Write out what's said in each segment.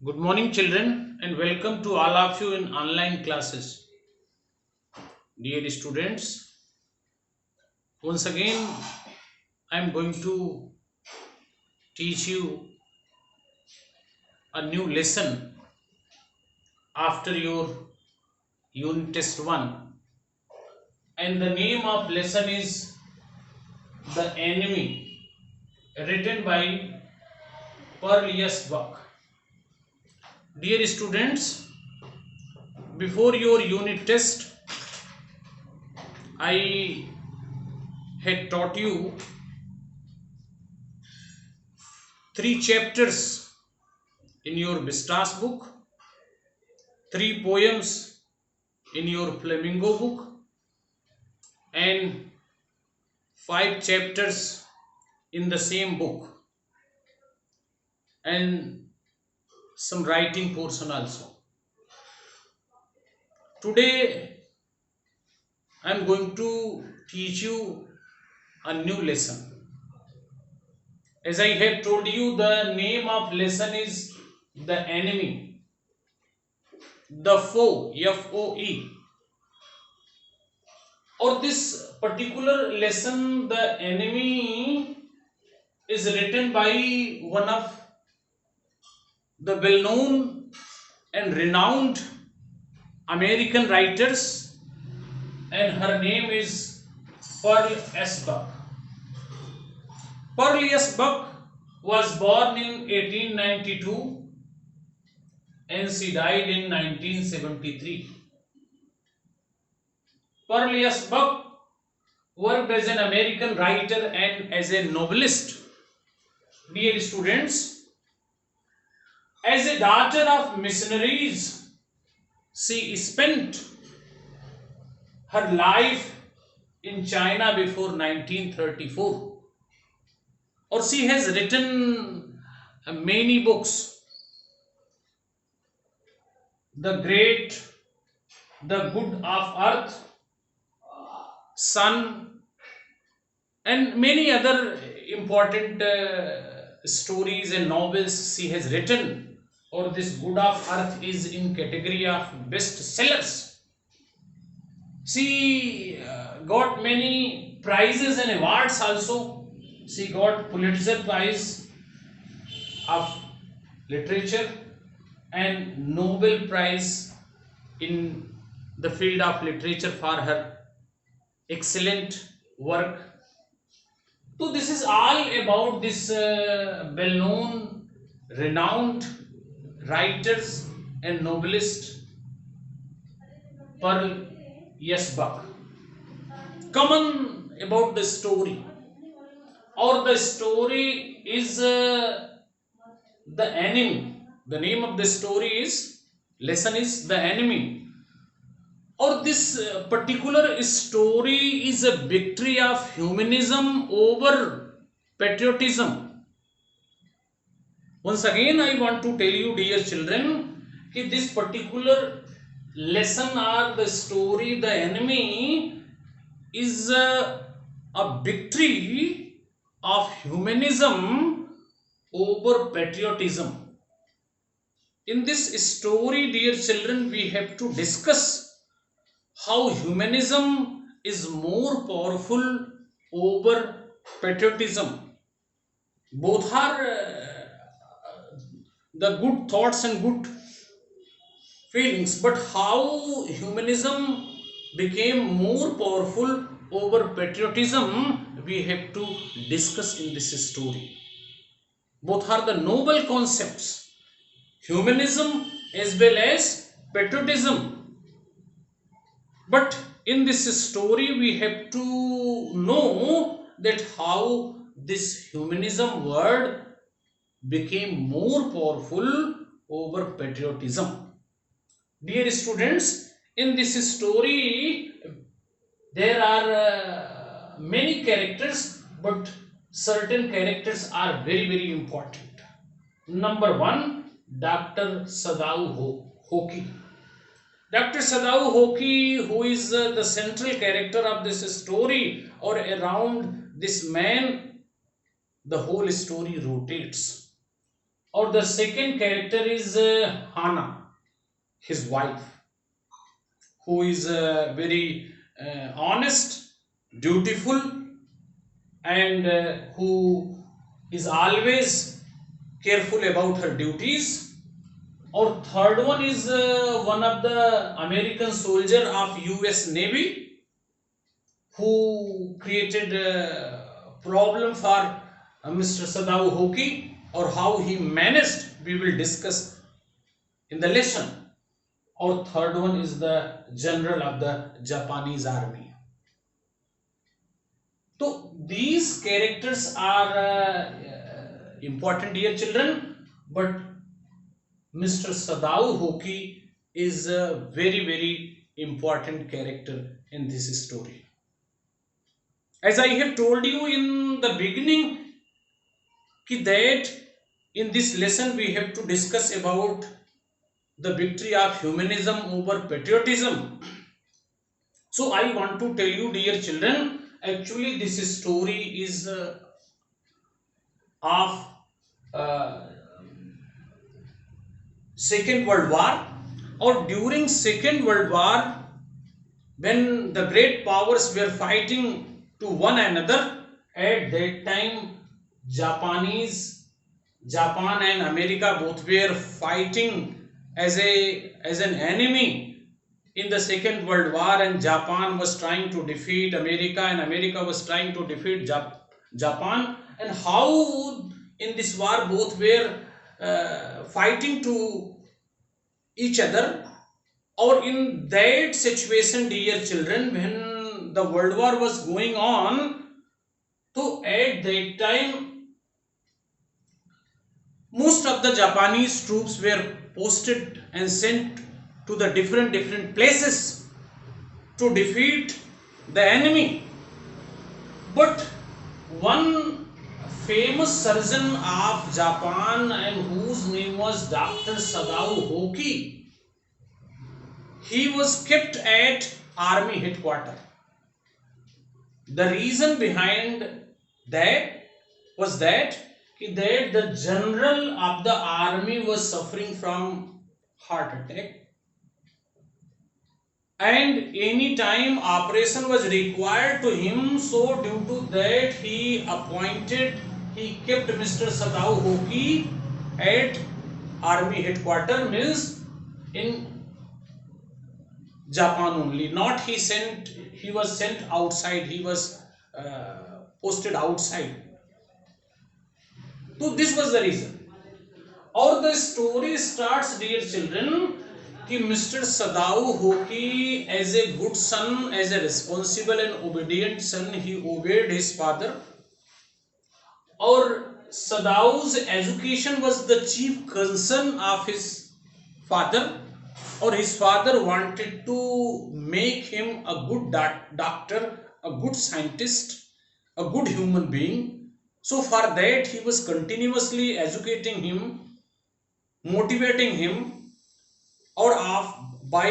Good morning, children, and welcome to all of you in online classes. Dear students, once again, I am going to teach you a new lesson after your unit test 1. And the name of lesson is The Enemy, written by Pearl Buck. Dear students, before your unit test, I had taught you three chapters in your Vistas book, three poems in your Flamingo book, and five chapters in the same book, and some writing portion also. Today I am going to teach you a new lesson. As I have told you, the name of lesson is The Enemy, the foe, Foe. Or this particular lesson, The Enemy, is written by one of the well known and renowned American writers, and her name is Pearl S. Buck. Pearl S. Buck was born in 1892 and she died in 1973. Pearl S. Buck worked as an American writer and as a novelist. Dear students, as a daughter of missionaries, she spent her life in China before 1934. Or she has written many books: The Great, The Good of Earth, Sun, and many other important stories and novels she has written. Or this Good of Earth is in category of best sellers. She got many prizes and awards also. She got Pulitzer Prize of Literature and Nobel Prize in the field of literature for her excellent work. So this is all about this well-known, renowned writers and novelist Pearl S. Buck. Common about the story, or the story is The Enemy. The name of the story is lesson is The Enemy. Or this particular story is a victory of humanism over patriotism. Once again, I want to tell you, dear children, that this particular lesson or the story, The Enemy, is a victory of humanism over patriotism. In this story, dear children, we have to discuss how humanism is more powerful over patriotism. Both are the good thoughts and good feelings, but how humanism became more powerful over patriotism, we have to discuss in this story. Both are the noble concepts, humanism as well as patriotism. But in this story, we have to know that how this humanism word became more powerful over patriotism. Dear students, in this story, there are many characters, but certain characters are very, very important. Number one, Dr. Hoki. Dr. Sadao Hoki, who is the central character of this story, or around this man, the whole story rotates. Or the second character is Hana, his wife, who is very honest, dutiful, and who is always careful about her duties. Or third one is one of the American soldier of US Navy, who created a problem for Mr. Sadao Hoki, or how he managed, we will discuss in the lesson. Or third one is the general of the Japanese army. So these characters are important, dear children, but Mr. Sadao Hoki is a very, very important character in this story. As I have told you in the beginning, that in this lesson we have to discuss about the victory of humanism over patriotism. So I want to tell you, dear children, actually this story is of uh, Second World War, or during Second World War, when the great powers were fighting to one another. At that time, Japan and America both were fighting as an enemy in the Second World War, and Japan was trying to defeat America, and America was trying to defeat Japan. And how in this war both were fighting to each other. Or in that situation, dear children, when the world war was going on, so at that time most of the Japanese troops were posted and sent to the different places to defeat the enemy. But one famous surgeon of Japan, and whose name was Dr. Sadao Hoki, he was kept at army headquarters. The reason behind that was that the general of the army was suffering from heart attack, and any time operation was required to him. So due to that, he kept Mr. Sadao Hoki at army headquarters, means in Japan only. Not he was sent outside, he was posted outside. So this was the reason. Or the story starts, dear children, कि Mr. Sadao Hoki, as a good son, as a responsible and obedient son, he obeyed his father. Or Sadao's education was the chief concern of his father, or his father wanted to make him a good doctor, a good scientist, a good human being. So for that, he was continuously educating him, motivating him, or by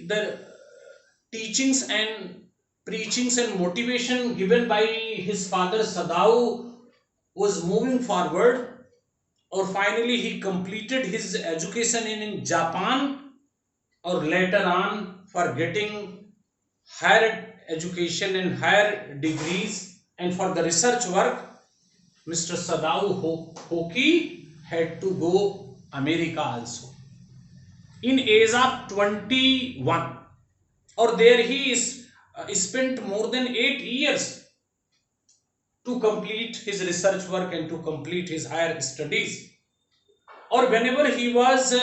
the teachings and preachings and motivation given by his father, Sadao was moving forward. Or finally he completed his education in Japan, or later on for getting higher education and higher degrees and for the research work, Mr. Sadao Hoki had to go America also. In age of 21, or there he is spent more than 8 years to complete his research work and to complete his higher studies. Or whenever he was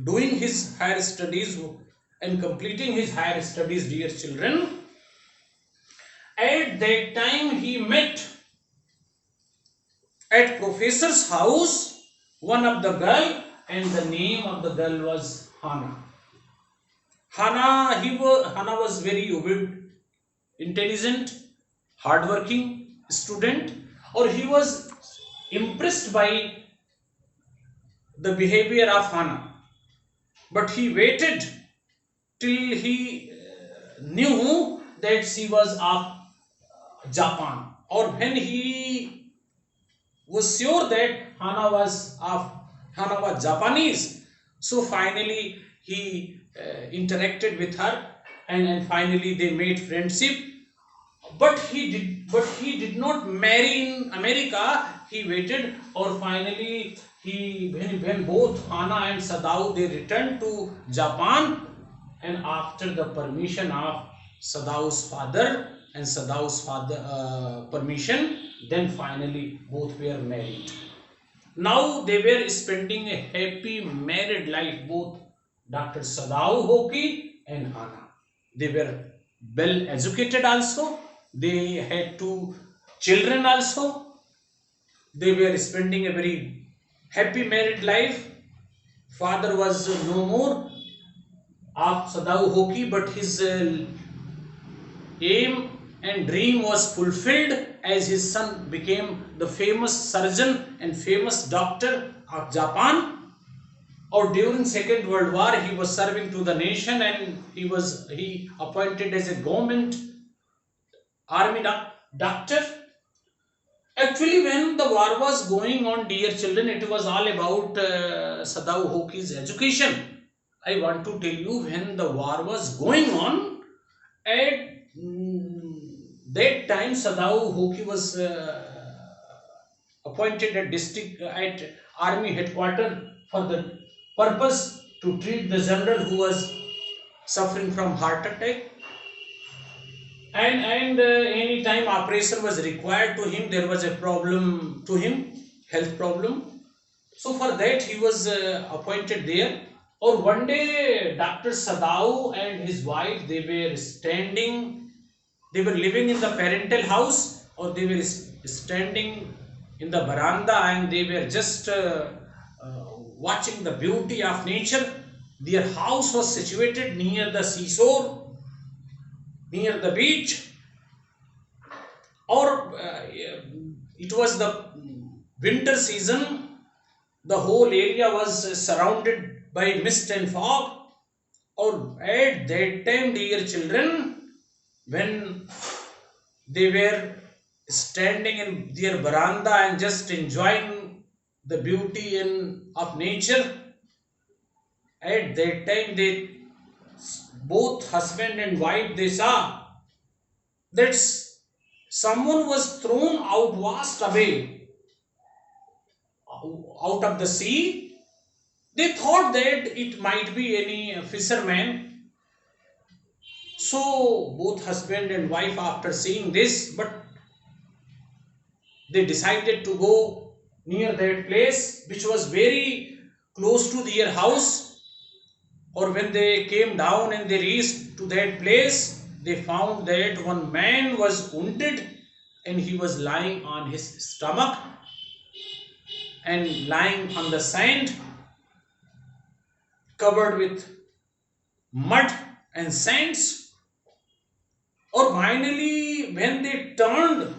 doing his higher studies and completing his higher studies, dear children, at that time he met at professor's house one of the girl, and the name of the girl was Hana. Hana was very obedient, intelligent, hardworking student, or he was impressed by the behavior of Hana. But he waited till he knew that she was of Japan, or when he was sure that Hana was Japanese. So finally he interacted with her, and finally they made friendship. But he did not marry in America. He waited, or finally when both Hana and Sadao they returned to Japan, and after the permission of Sadao's father and Sadao's father permission, then finally both were married. Now they were spending a happy married life, both Dr. Sadao Hoki and Hana. They were well educated also. They had two children also. They were spending a very happy married life. Father was no more of Sadao Hoki, but his aim and dream was fulfilled as his son became the famous surgeon and famous doctor of Japan. Or during Second World War, he was serving to the nation, and he appointed as a government army doctor. Actually, when the war was going on, dear children, it was all about Sadao Hoki's education. I want to tell you, when the war was going on, at that time Sadao Hoki was appointed at army headquarters for the purpose to treat the general who was suffering from heart attack. And any time operation was required to him, there was a problem to him, health problem. So for that he was appointed there. Or one day Dr. Sadao and his wife, they were living in the parental house, or they were standing in the veranda, and they were just watching the beauty of nature. Their house was situated near the seashore, near the beach, or it was the winter season. The whole area was surrounded by mist and fog. Or at that time, dear children, when they were standing in their veranda and just enjoying the beauty of nature, at that time they, both husband and wife, they saw that someone was thrown out vast away out of the sea. They thought that it might be any fisherman. So both husband and wife, after seeing this, but they decided to go near that place, which was very close to their house. Or when they came down and they reached to that place, they found that one man was wounded, and he was lying on his stomach and lying on the sand, covered with mud and sands. Or finally, when they turned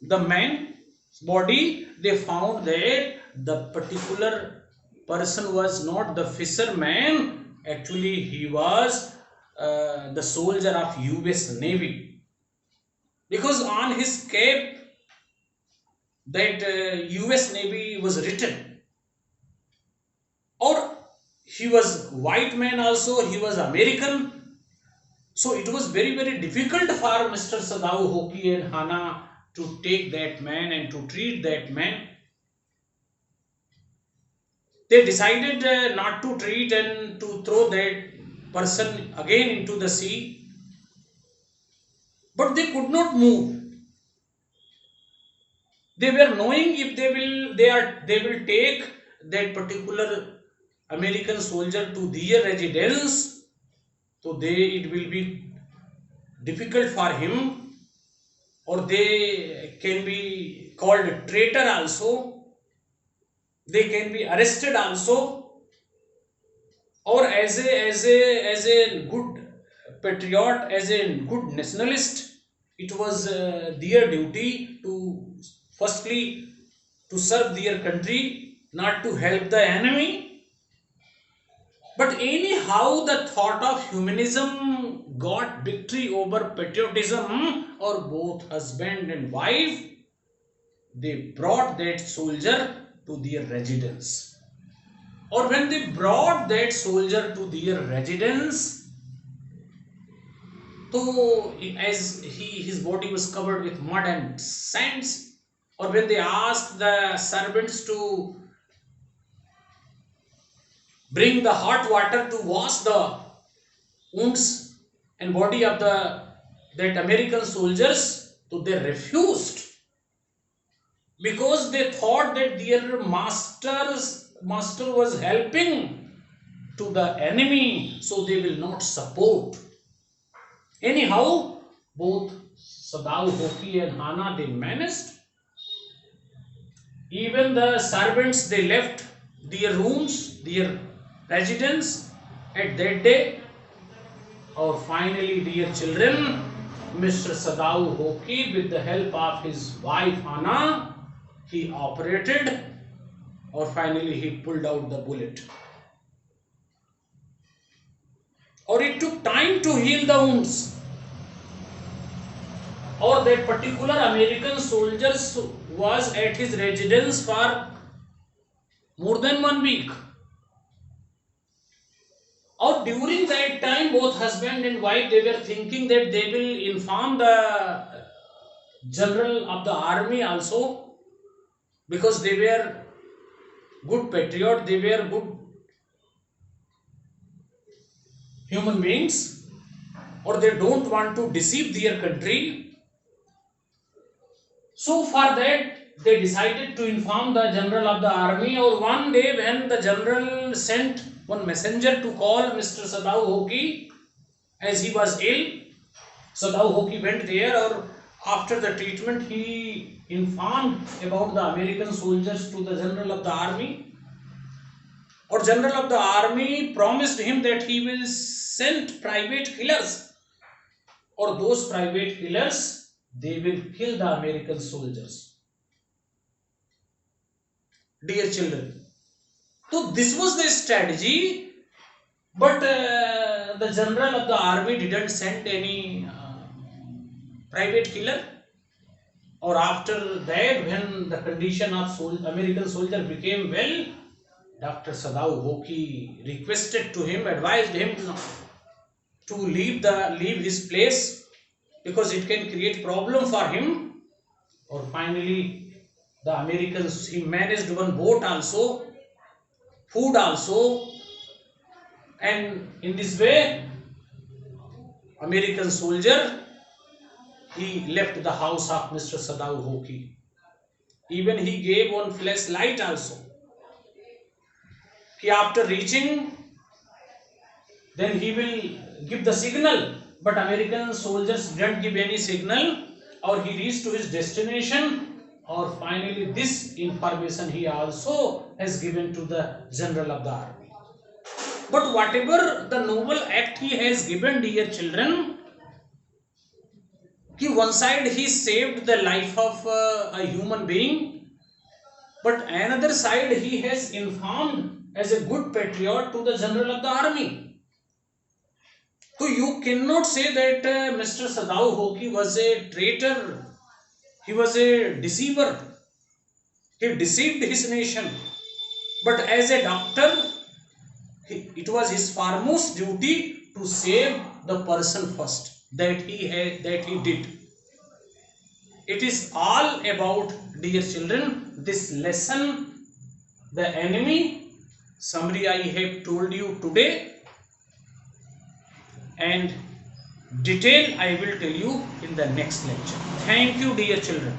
the man's body, they found that the particular person was not the fisherman. Actually, he was the soldier of US Navy, because on his cap that US Navy was written. Or he was white man also, he was American. So it was very, very difficult for Mr. Sadao Hoki and Hana to take that man and to treat that man. They decided not to treat and to throw that person again into the sea. But they could not move. They were knowing if they will take that particular American soldier to their residence, so it will be difficult for him, or they can be called a traitor also. They can be arrested also. Or as a good patriot, as a good nationalist, it was their duty to firstly to serve their country, not to help the enemy. But anyhow, the thought of humanism got victory over patriotism. Or both husband and wife, they brought that soldier to their residence. Or when they brought that soldier to their residence, so as his body was covered with mud and sands, or when they asked the servants to bring the hot water to wash the wounds and body of that American soldiers, so they refused, because they thought that their master was helping to the enemy, so they will not support. Anyhow, both Sadao, Hoki and Hana, they managed. Even the servants, they left their rooms, their residence at that day. Or finally, dear children, Mr. Sadao Hoki, with the help of his wife Hana, he operated, or finally he pulled out the bullet. Or it took time to heal the wounds. Or that particular American soldier was at his residence for more than 1 week. Or during that time, both husband and wife, they were thinking that they will inform the general of the army also, because they were good patriot, they were good human beings, or they don't want to deceive their country. So for that, they decided to inform the general of the army. Or one day when the general sent one messenger to call Mr. Sadao Hoki as he was ill, Sadao Hoki went there, or after the treatment he informed about the American soldiers to the general of the army. Or general of the army promised him that he will send private killers, or those private killers, they will kill the American soldiers. Dear children, so this was the strategy, but the general of the army didn't send any private killer. Or after that, when the condition of American soldier became well, Dr. Sadao Hoki requested to him, advised him to leave his place, because it can create problem for him. Or finally, the Americans, he managed one boat also, food also, and in this way, American soldier, he left the house of Mr. Sadao Hoki. Even he gave one flashlight also. He after reaching, then he will give the signal, but American soldiers didn't give any signal, or he reached to his destination. Or finally, this information he also has given to the general of the army. But whatever the noble act he has given, dear children, one side he saved the life of a human being, but another side he has informed as a good patriot to the general of the army. So you cannot say that Mr. Sadao Hoki was a traitor, he was a deceiver, he deceived his nation. But as a doctor, it was his foremost duty to save the person first, that he did. It is all about, dear children, this lesson, the enemy, summary I have told you today, and detail I will tell you in the next lecture. Thank you, dear children.